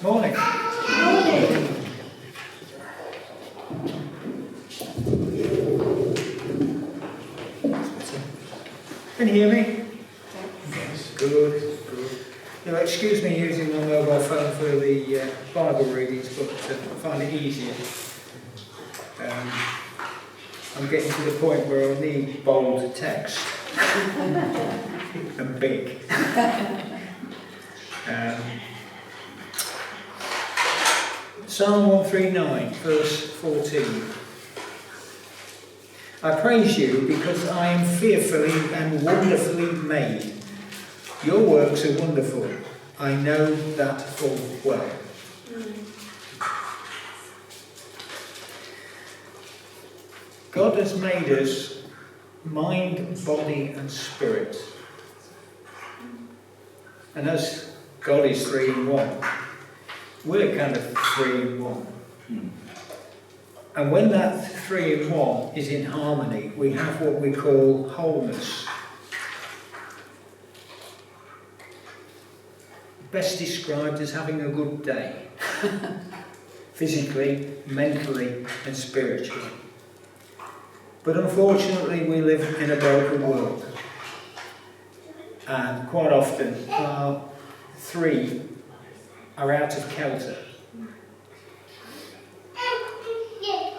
Morning. Morning. Can you hear me? Yes. Good. You'll excuse me using my mobile phone for the Bible readings, but I find it easier. I'm getting to the point where I need bold text and big. Psalm 139, verse 14. I praise you because I am fearfully and wonderfully made. Your works are wonderful. I know that full well. God has made us mind, body and spirit. And as God is 3 in 1, we're kind of 3 in 1. And when that 3 in 1 is in harmony, we have what we call wholeness. Best described as having a good day. Physically, mentally and spiritually. But unfortunately we live in a broken world. And quite often our 3 are out of kilter.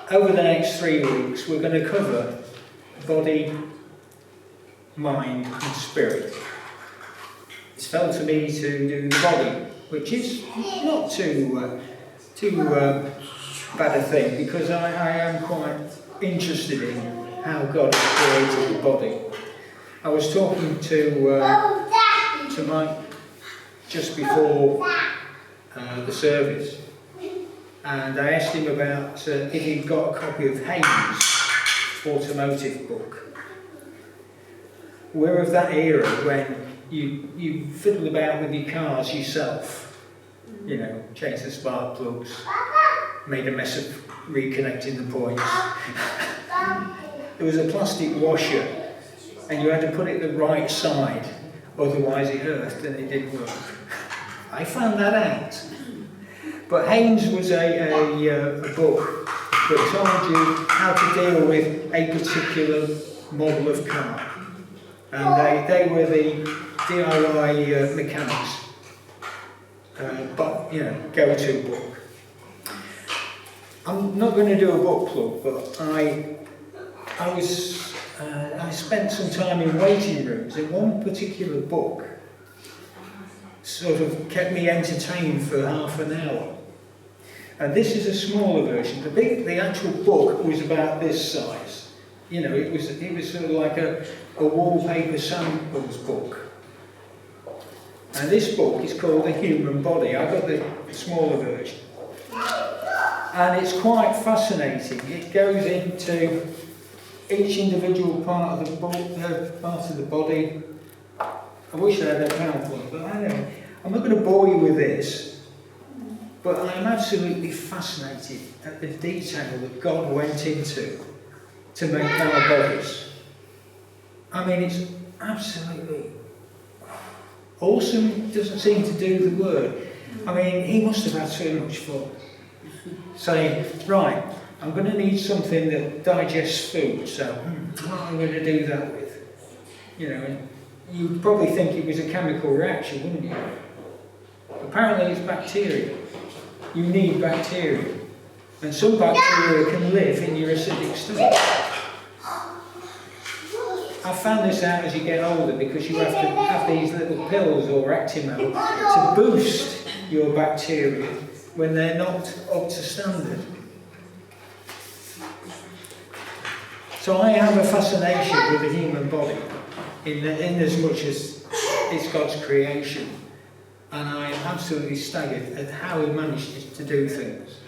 Over the next 3 weeks we're going to cover body, mind and spirit. It's fell to me to do the body, which is not too bad a thing, because I am quite interested in how God has created the body. I was talking to Mike just before the service, and I asked him about if he'd got a copy of Haynes' automotive book. We're of that era when you fiddle about with your cars yourself, you know, change the spark plugs, made a mess of reconnecting the points. There was a plastic washer and you had to put it the right side, otherwise it earthed and it didn't work. I found that out. But Haynes was a book that told you how to deal with a particular model of car. And they were the DIY mechanics, but go-to book. I'm not going to do a book plug, but I spent some time in waiting rooms, and one particular book sort of kept me entertained for half an hour. And this is a smaller version. The actual book was about this size. You know, it was sort of like a wallpaper samples book. And this book is called The Human Body. I got the smaller version. And it's quite fascinating. It goes into each individual part of the body. I wish I had a PowerPoint, but I don't know. I'm not going to bore you with this, but I'm absolutely fascinated at the detail that God went into to make our bodies. I mean, it's absolutely awesome. Doesn't seem to do the word. I mean, he must have had so much fun saying, right, I'm going to need something that digests food, so what am I going to do that with? You know, and you'd probably think it was a chemical reaction, wouldn't you? Apparently it's bacteria. You need bacteria. And some bacteria can live in your acidic stomach. I found this out as you get older, because you have to have these little pills or Actimel to boost your bacteria when they're not up to standard. So I have a fascination with the human body in as much as it's God's creation. And I am absolutely staggered at how he managed to do things.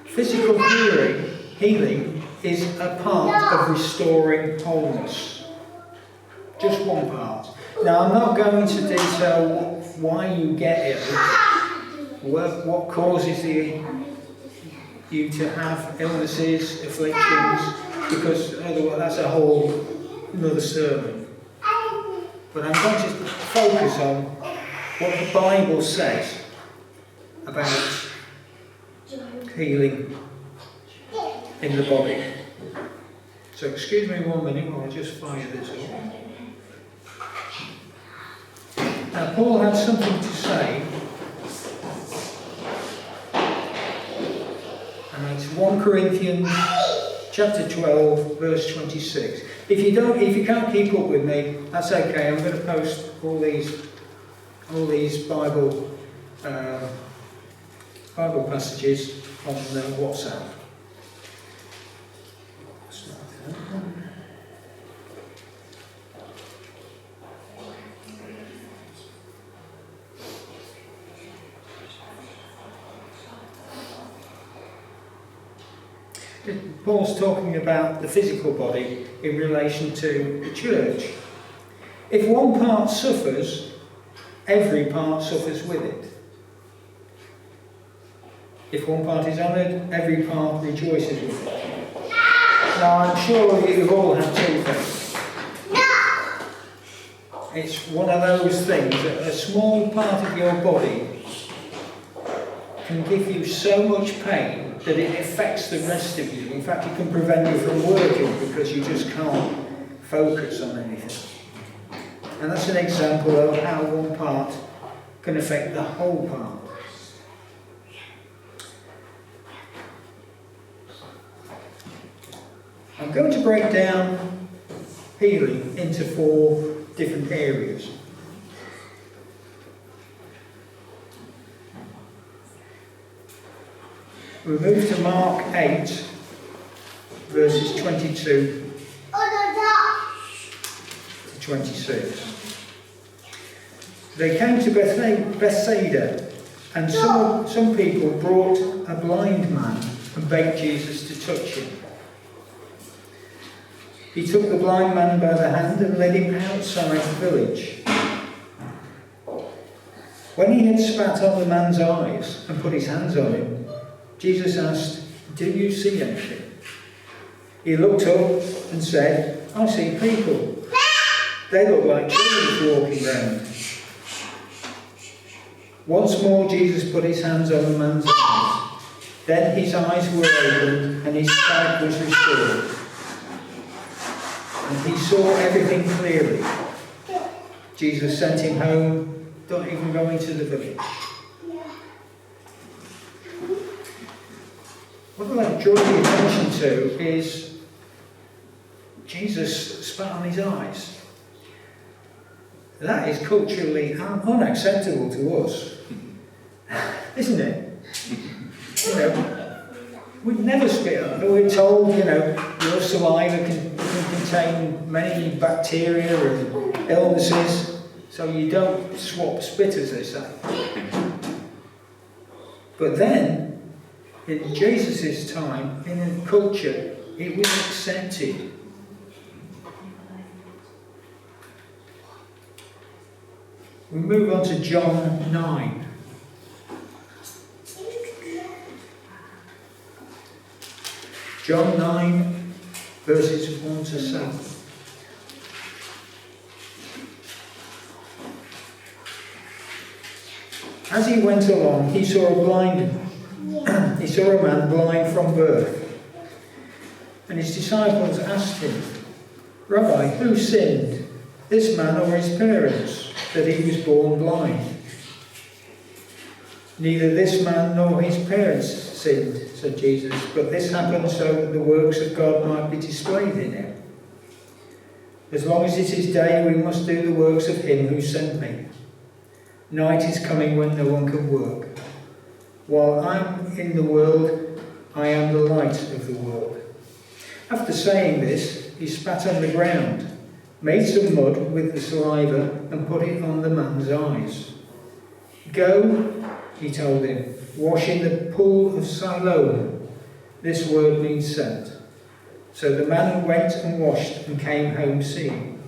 Physical healing is a part of restoring wholeness. Just one part. Now, I'm not going to detail why you get ill, what causes you to have illnesses, afflictions, because otherwise that's a whole another sermon. But I'm going to focus on what the Bible says about healing in the body. So excuse me 1 minute while I just fire this up. Now Paul had something to say, and it's 1 Corinthians chapter 12 verse 26. If you can't keep up with me, that's okay. I'm going to post all these Bible passages on WhatsApp. Paul's talking about the physical body in relation to the church. If one part suffers, every part suffers with it. If one part is honoured, every part rejoices with it. Now I'm sure you've all had toothache. It's one of those things that a small part of your body can give you so much pain that it affects the rest of you. In fact, it can prevent you from working because you just can't focus on anything. And that's an example of how one part can affect the whole part. I'm going to break down healing into 4 different areas. We move to Mark 8, verses 22 to 26. They came to Bethsaida, and some people brought a blind man and begged Jesus to touch him. He took the blind man by the hand and led him outside the village. When he had spat on the man's eyes and put his hands on him, Jesus asked, "Do you see anything?" He looked up and said, "I see people. They look like children walking round." Once more Jesus put his hands on the man's eyes. Then his eyes were opened and his sight was restored. And he saw everything clearly. Jesus sent him home, not even going to the village. What I'd like to draw your attention to is Jesus spat on his eyes. That is culturally unacceptable to us, isn't it? You know, we'd never spit on. We're told, your saliva can contain many bacteria and illnesses, so you don't swap spit, as they say. But then, in Jesus' time, in a culture, it was accepted. We move on to John 9. John 9, verses 1 to 7. As he went along, he saw a man blind from birth. And his disciples asked him, "Rabbi, who sinned, this man or his parents, that he was born blind?" "Neither this man nor his parents sinned," said Jesus, "but this happened so that the works of God might be displayed in him. As long as it is day, we must do the works of him who sent me. Night is coming when no one can work. While I'm in the world, I am the light of the world." After saying this, he spat on the ground, made some mud with the saliva, and put it on the man's eyes. "Go," he told him, "wash in the pool of Siloam." This word means sent. So the man went and washed and came home seeing.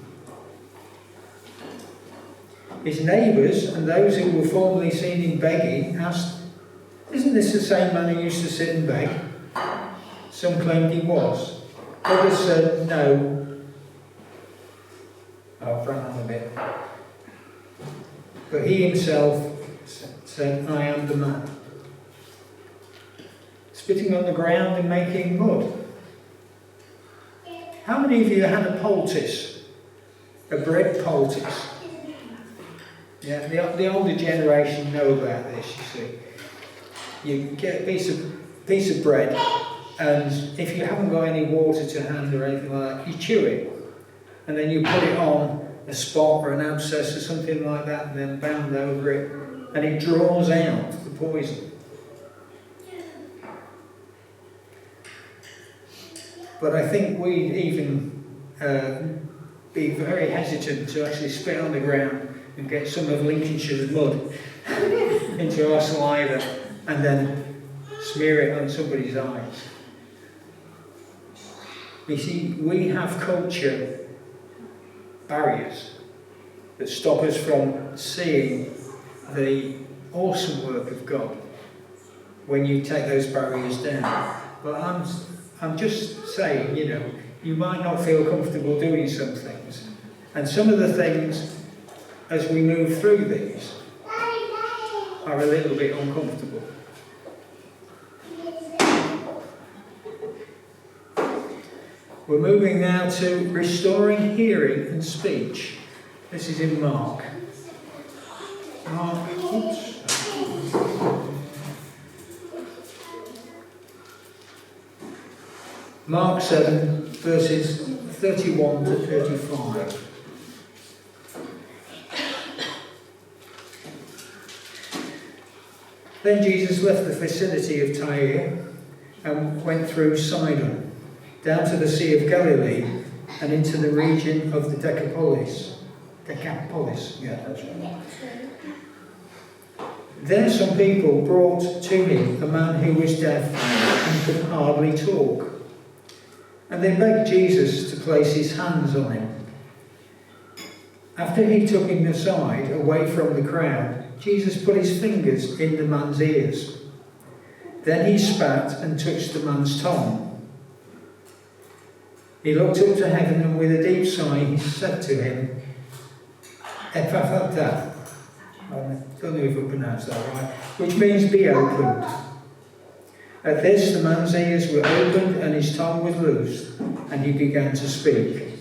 His neighbours and those who were formerly seen him begging asked, "Isn't this the same man who used to sit and beg?" Some claimed he was. Others said, "No." I've run on a bit. But he himself said, I am the man. Spitting on the ground and making mud. How many of you had a poultice? A bread poultice? Yeah, the older generation know about this, you see. You get a piece of bread, and if you haven't got any water to hand or anything like that, you chew it. And then you put it on a spot or an abscess or something like that, and then band over it, and it draws out the poison. But I think we'd even be very hesitant to actually spit on the ground and get some of Lincolnshire's mud into our saliva and then smear it on somebody's eyes. You see, we have culture barriers that stop us from seeing the awesome work of God when you take those barriers down. But I'm just saying, you know, you might not feel comfortable doing some things. And some of the things, as we move through these, are a little bit uncomfortable. We're moving now to restoring hearing and speech. This is in Mark. Mark 7, verses 31 to 35. Then Jesus left the vicinity of Tyre and went through Sidon, down to the Sea of Galilee, and into the region of the Decapolis. Yeah, that's right. Then some people brought to him a man who was deaf and could hardly talk. And they begged Jesus to place his hands on him. After he took him aside, away from the crowd, Jesus put his fingers in the man's ears. Then he spat and touched the man's tongue. He looked up to heaven and with a deep sigh he said to him, Ephphatha, I don't know if I pronounced that right, which means be opened. At this the man's ears were opened and his tongue was loosed, and he began to speak.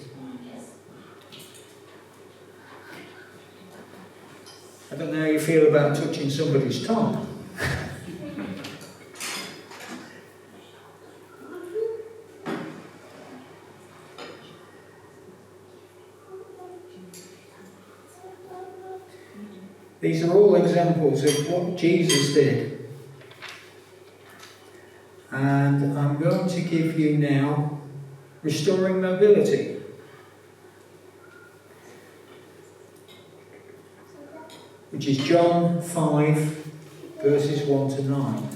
I don't know how you feel about touching somebody's tongue. These are all examples of what Jesus did. And I'm going to give you now restoring mobility. Which is John 5, verses 1 to 9.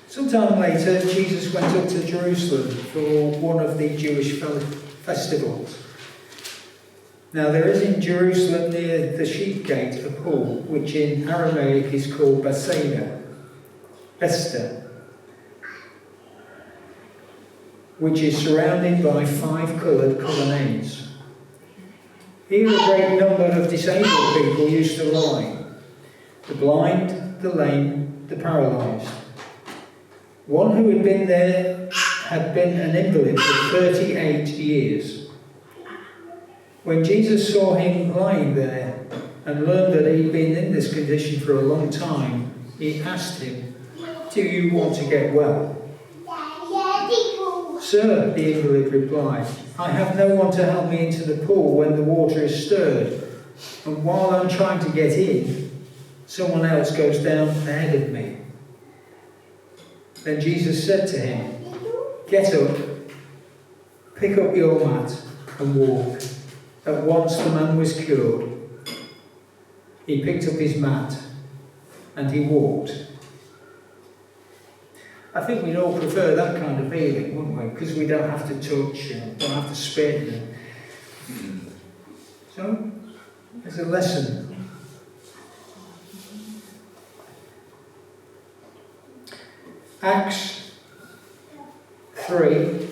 Sometime later, Jesus went up to Jerusalem for one of the Jewish festivals. Now there is in Jerusalem near the sheep gate a pool, which in Aramaic is called Bethesda, which is surrounded by 5 coloured colonnades. Here a great number of disabled people used to lie: the blind, the lame, the paralysed. One who had been there had been an invalid for 38 years. When Jesus saw him lying there and learned that he'd been in this condition for a long time, he asked him, "Do you want to get well?" "Sir," the invalid replied, "I have no one to help me into the pool when the water is stirred, and while I'm trying to get in, someone else goes down ahead of me." Then Jesus said to him, "Get up, pick up your mat and walk." At once the man was cured. He picked up his mat and he walked. I think we'd all prefer that kind of healing, wouldn't we? Because we don't have to touch and don't have to spit. So, there's a lesson. Acts 3,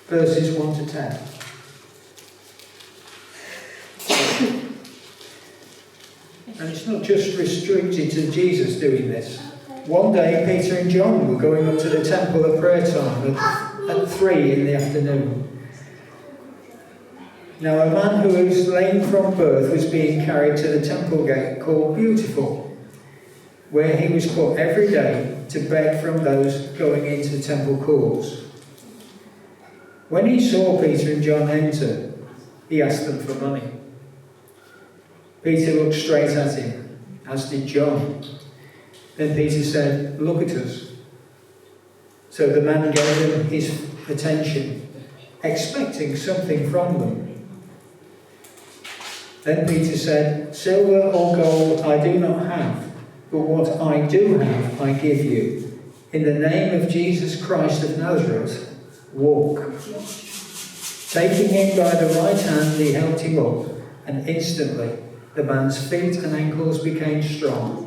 verses 1 to 10. And it's not just restricted to Jesus doing this. One day, Peter and John were going up to the temple at prayer time at 3 in the afternoon. Now, a man who was lame from birth was being carried to the temple gate called Beautiful, where he was put every day to beg from those going into the temple courts. When he saw Peter and John enter, he asked them for money. Peter looked straight at him, as did John. Then Peter said, "Look at us." So the man gave them his attention, expecting something from them. Then Peter said, "Silver or gold I do not have, but what I do have I give you. In the name of Jesus Christ of Nazareth, walk." Taking him by the right hand, he helped him up, and instantly the man's feet and ankles became strong.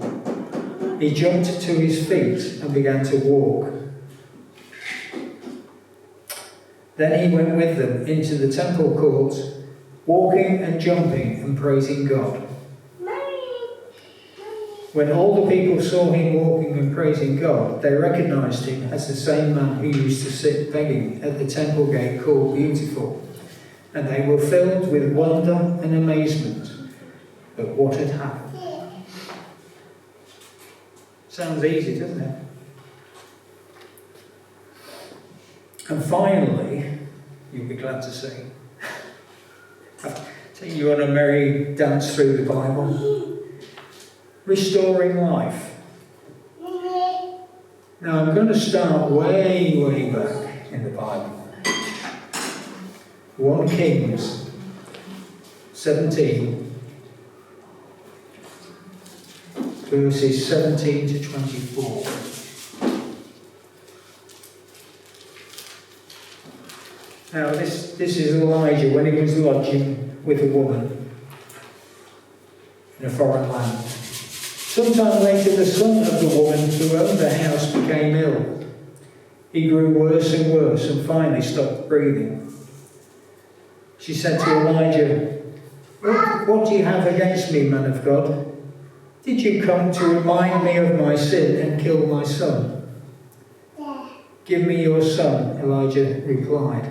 He jumped to his feet and began to walk. Then he went with them into the temple courts, walking and jumping and praising God. When all the people saw him walking and praising God, they recognized him as the same man who used to sit begging at the temple gate called Beautiful, and they were filled with wonder and amazement at what had happened. Sounds easy, doesn't it? And finally, you'll be glad to see, I'll take you on a merry dance through the Bible. Restoring life. Now I'm going to start way back in the Bible. 1 Kings 17, verses 17 to 24. Now this is Elijah when he was lodging with a woman in a foreign land. Sometime later, the son of the woman who owned the house became ill. He grew worse and worse and finally stopped breathing. She said to Elijah, What do you have against me, man of God? Did you come to remind me of my sin and kill my son? Give me your son, Elijah replied.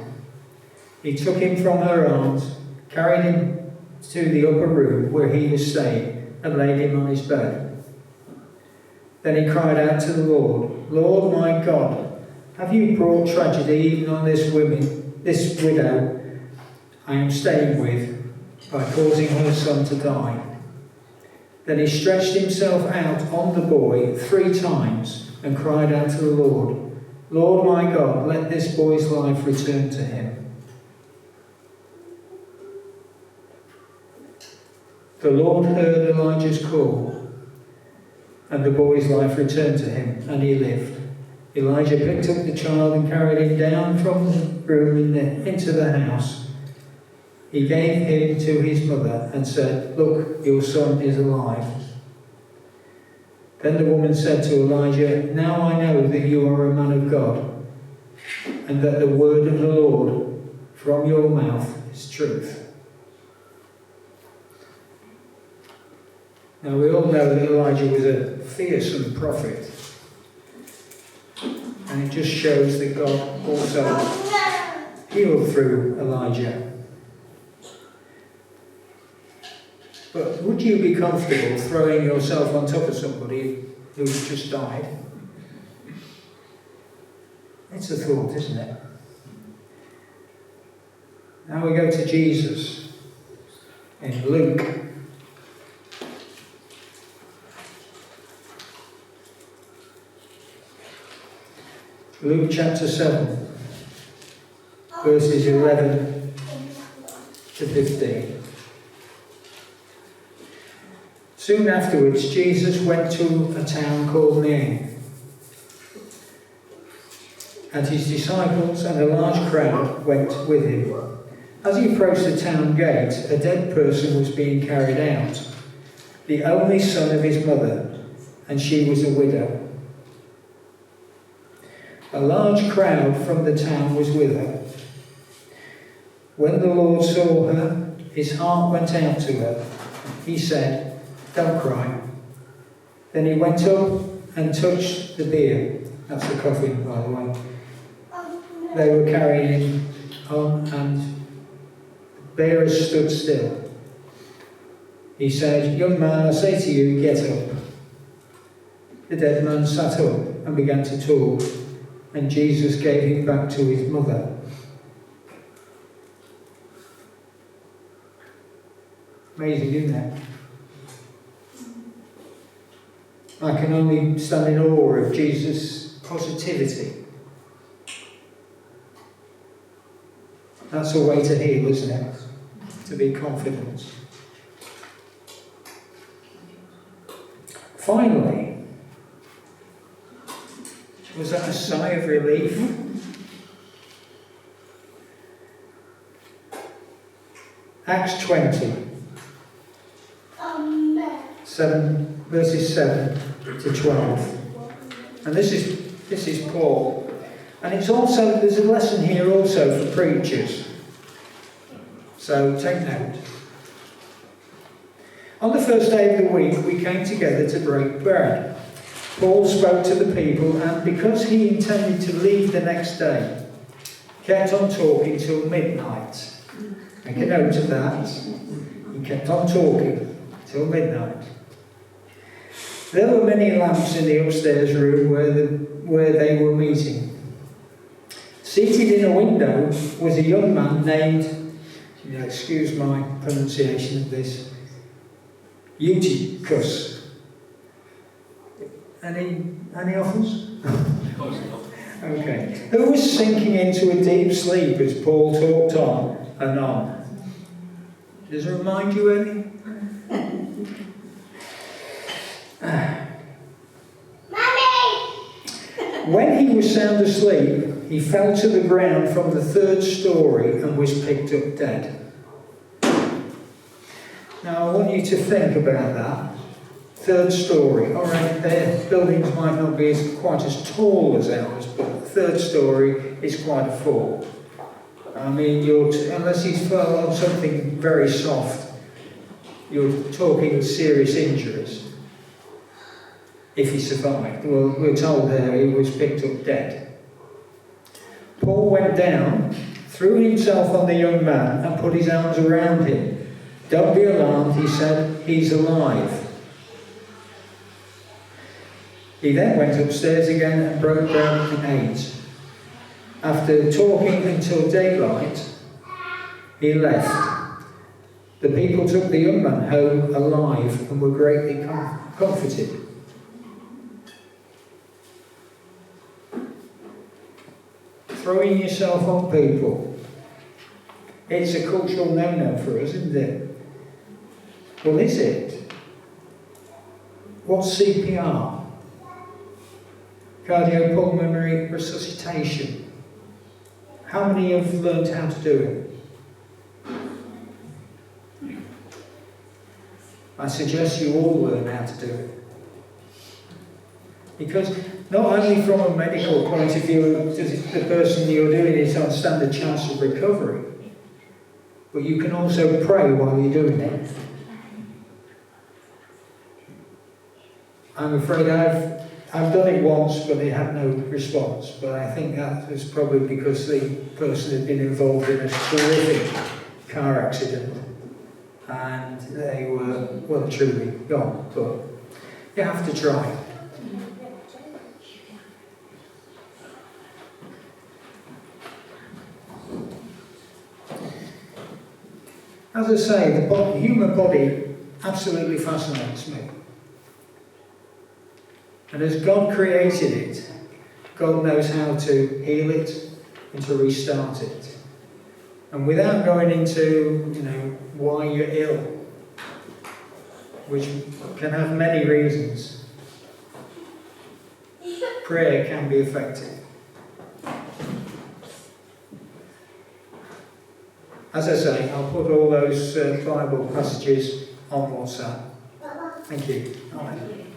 He took him from her arms, carried him to the upper room where he was staying, and laid him on his bed. Then he cried out to the Lord, Lord my God, have you brought tragedy even on this widow I am staying with, by causing her son to die? Then he stretched himself out on the boy 3 times and cried out to the Lord, Lord my God, let this boy's life return to him. The Lord heard Elijah's call, and the boy's life returned to him, and he lived. Elijah picked up the child and carried him down from the room into the house. He gave him to his mother and said, Look, your son is alive. Then the woman said to Elijah, Now I know that you are a man of God, and that the word of the Lord from your mouth is truth. Now we all know that Elijah was a fearsome prophet, and it just shows that God also healed through Elijah. But would you be comfortable throwing yourself on top of somebody who's just died? It's a thought, isn't it? Now we go to Jesus in Luke. Luke chapter 7, verses 11 to 15. Soon afterwards, Jesus went to a town called Nain, and his disciples and a large crowd went with him. As he approached the town gate, a dead person was being carried out, the only son of his mother, and she was a widow. A large crowd from the town was with her. When the Lord saw her, his heart went out to her. He said, "Don't cry." Then he went up and touched the bier. That's the coffin, by the way. They were carrying on, and the bearers stood still. He said, "Young man, I say to you, get up." The dead man sat up and began to talk, and Jesus gave him back to his mother. Amazing, isn't it? I can only stand in awe of Jesus' positivity. That's a way to heal, isn't it? To be confident. Finally, was that a sigh of relief? Acts 20, 7 to 12. And this is Paul. And it's also, there's a lesson here also for preachers. So take note. On the first day of the week, we came together to break bread. Paul spoke to the people, and because he intended to leave the next day, kept on talking till midnight. Make a note of that. He kept on talking till midnight. There were many lamps in the upstairs room where they were meeting. Seated in a window was a young man named, excuse my pronunciation of this, Eutychus. Any offers? Okay. Who was sinking into a deep sleep as Paul talked on and on. Does it remind you any? When he was sound asleep, he fell to the ground from the third story and was picked up dead. Now I want you to think about that. Third story. Alright, their buildings might not be quite as tall as ours, but the third story is quite a fall. I mean, unless he's fell on something very soft, you're talking serious injuries. If he survived. Well, we're told there he was picked up dead. Paul went down, threw himself on the young man and put his arms around him. "Don't be alarmed," he said, "he's alive." He then went upstairs again and broke bread and ate. After talking until daylight, he left. The people took the young man home alive and were greatly comforted. Throwing yourself on people. It's a cultural no-no for us, isn't it? Well, is it? What's CPR? Cardiopulmonary resuscitation. How many have learned how to do it? I suggest you all learn how to do it. Because not only from a medical point of view does the person you're doing it on stand a chance of recovery, but you can also pray while you're doing it. I'm afraid I've done it once, but it had no response. But I think that was probably because the person had been involved in a horrific car accident, and they were well truly gone. But you have to try. As I say, the human body absolutely fascinates me. And as God created it, God knows how to heal it and to restart it. And without going into, why you're ill, which can have many reasons, prayer can be effective. As I say, I'll put all those Bible passages on WhatsApp. Thank you. Amen.